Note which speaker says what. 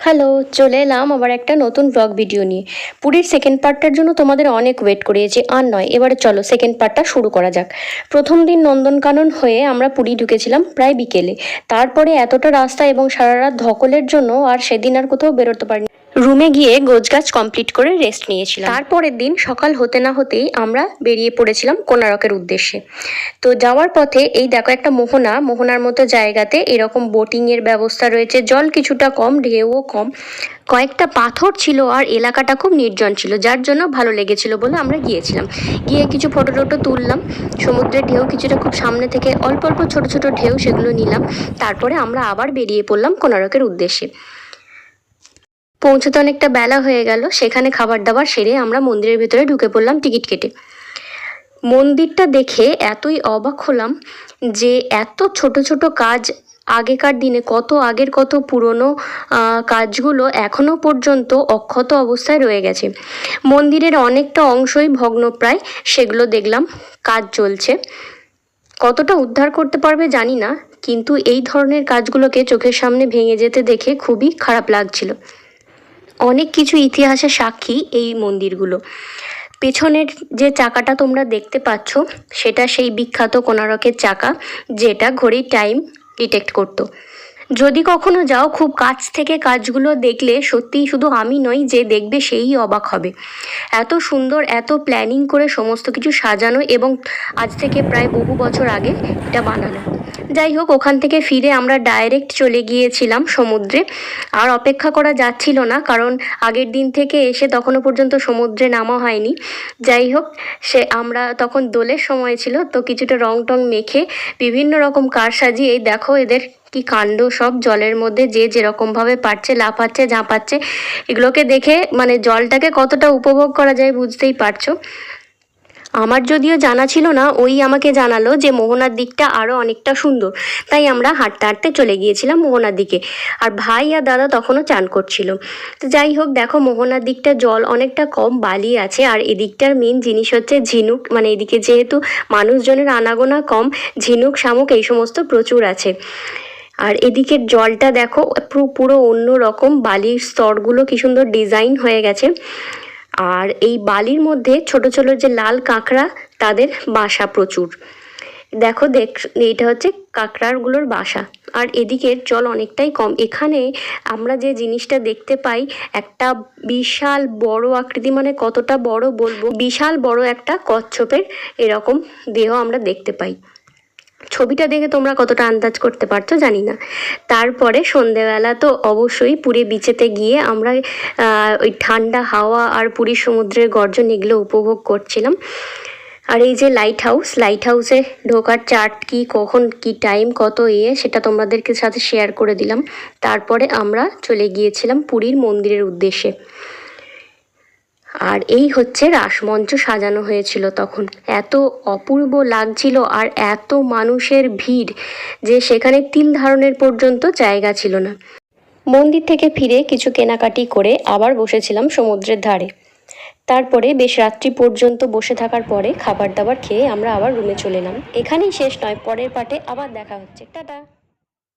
Speaker 1: Hello, চলে এলাম আবার একটা নতুন ব্লগ ভিডিও নিয়ে। পুরীর সেকেন্ড পার্টটার জন্য তোমাদের অনেক ওয়েট করিয়েছি, আর নয়, এবারে চলো সেকেন্ড পার্টটা শুরু করা যাক। প্রথম দিন নন্দনকানন হয়ে আমরা পুরী ঢুকেছিলাম প্রায় বিকেলে। তারপরে এতটা রাস্তা এবং সারা রাত ধকলের জন্য আর সেদিন আর কোথাও বেরোতে পারিনি। রুমে গিয়ে গোছগাছ কমপ্লিট করে রেস্ট নিয়েছিলাম। তারপরের দিন সকাল হতে না হতেই আমরা বেরিয়ে পড়েছিলাম কোণারকের উদ্দেশ্যে। তো যাওয়ার পথে এই দেখো একটা মোহনার মতো জায়গাতে এরকম বোটিংয়ের ব্যবস্থা রয়েছে। জল কিছুটা কম, ঢেউও কম, কয়েকটা পাথর ছিল আর এলাকাটা খুব নির্জন ছিল, যার জন্য ভালো লেগেছিল বলে আমরা গিয়েছিলাম। গিয়ে কিছু ফটো টটো তুললাম। সমুদ্রের ঢেউ কিছুটা খুব সামনে থেকে অল্প অল্প ছোট ছোট ঢেউ, সেগুলো নিলাম। তারপরে আমরা আবার বেরিয়ে পড়লাম কোণারকের উদ্দেশ্যে। পৌঁছতে অনেকটা বেলা হয়ে গেল। সেখানে খাবার দাবার সেরে আমরা মন্দিরের ভেতরে ঢুকে পড়লাম টিকিট কেটে। মন্দিরটা দেখে এতই অবাক হলাম যে এত ছোট ছোট কাজ, আগেকার দিনে কত আগের কত পুরনো কাজগুলো এখনও পর্যন্ত অক্ষত অবস্থায় রয়ে গেছে। মন্দিরের অনেকটা অংশই ভগ্নপ্রায়, সেগুলো দেখলাম কাজ চলছে। কতটা উদ্ধার করতে পারবে জানি না, কিন্তু এই ধরনের কাজগুলোকে চোখের সামনে ভেঙে যেতে দেখে খুবই খারাপ লাগছিল। অনেক কিছু ইতিহাসের সাক্ষী এই মন্দিরগুলো। পেছনের যে চাকাটা তোমরা দেখতে পাচ্ছ, সেটা সেই বিখ্যাত কোণারকের চাকা, যেটা ঘড়ির টাইম ডিটেক্ট করতো। যদি কখনো যাও, খুব কাছ থেকে কাজগুলো দেখলে সত্যিই শুধু আমি নই, যে দেখবে সেই অবাক হবে। এত সুন্দর, এত প্ল্যানিং করে সমস্ত কিছু সাজানো, এবং আজ থেকে প্রায় বহু বছর আগে এটা বানানো। যাই হোক, ওখান থেকে ফিরে আমরা ডাইরেক্ট চলে গিয়েছিলাম সমুদ্রে। আর অপেক্ষা করা যাচ্ছিল না, কারণ আগের দিন থেকে এসে তখনও পর্যন্ত সমুদ্রে নামা হয়নি। যাই হোক, আমরা তখন দোলের সময় ছিল, তো কিছুটা রং টং মেখে বিভিন্ন রকম কারসাজি, এই দেখো এদের কি কাণ্ড, সব জলের মধ্যে যে যেরকমভাবে পারছে লাফাচ্ছে ঝাঁপাচ্ছে। এগুলোকে দেখে মানে জলটাকে কতটা উপভোগ করা যায় বুঝতেই পারছো। আমার যদিও জানা ছিল না, ওই আমাকে জানালো যে মোহনার দিকটা আরও অনেকটা সুন্দর, তাই আমরা হাঁটতে হাঁটতে চলে গিয়েছিলাম মোহনার দিকে। আর ভাই আর দাদা তখনও চান করছিল। তো যাই হোক, দেখো মোহনার দিকটা জল অনেকটা কম, বালি আছে। আর এদিকটার মেন জিনিস হচ্ছে ঝিনুক, মানে এদিকে যেহেতু মানুষজনের আনাগোনা কম, ঝিনুক শামুক এই সমস্ত প্রচুর আছে। আর এদিকের জলটা দেখো পুরো অন্য রকম, বালির স্তরগুলো কি সুন্দর ডিজাইন হয়ে গেছে। আর এই বালির মধ্যে ছোট ছোট যে লাল কাঁকড়া, তাদের বাসা প্রচুর। দেখো এইটা হচ্ছে কাঁকড়াগুলোর বাসা। আর এদিকের জল অনেকটাই কম। এখানে আমরা যে জিনিসটা দেখতে পাই, একটা বিশাল বড় আকৃতি, মানে কতটা বড় বলবো, বিশাল বড় একটা কচ্ছপের এরকম দেহ আমরা দেখতে পাই। ছবিটা দেখে তোমরা কতটা আন্দাজ করতে পারছো জানি না। তারপরে সন্ধেবেলা তো অবশ্যই পুরী বিচেতে গিয়ে আমরা ওই ঠান্ডা হাওয়া আর পুরীর সমুদ্রের গর্জন এগুলো উপভোগ করছিলাম। আর এই যে লাইট হাউসে ঢোকার চার্ট কি, কখন কি টাইম, কত সেটা তোমাদেরকে সাথে শেয়ার করে দিলাম। তারপরে আমরা চলে গিয়েছিলাম পুরীর মন্দিরের উদ্দেশ্যে। আর এই হচ্ছে রাসমঞ্চ সাজানো হয়েছিল তখন। এত অপূর্ব লাগছিল, আর এত মানুষের ভিড় যে সেখানে তিল ধারণের পর্যন্ত জায়গা ছিল না। মন্দির থেকে ফিরে কিছু কেনাকাটি করে আবার বসেছিলাম সমুদ্রের ধারে। তারপরে বেশ রাত্রি পর্যন্ত বসে থাকার পরে খাবার দাবার খেয়ে আমরা আবার রুমে চলে এলাম। এখানেই শেষ নয়, পরের পার্টে আবার দেখা হচ্ছে। টাটা।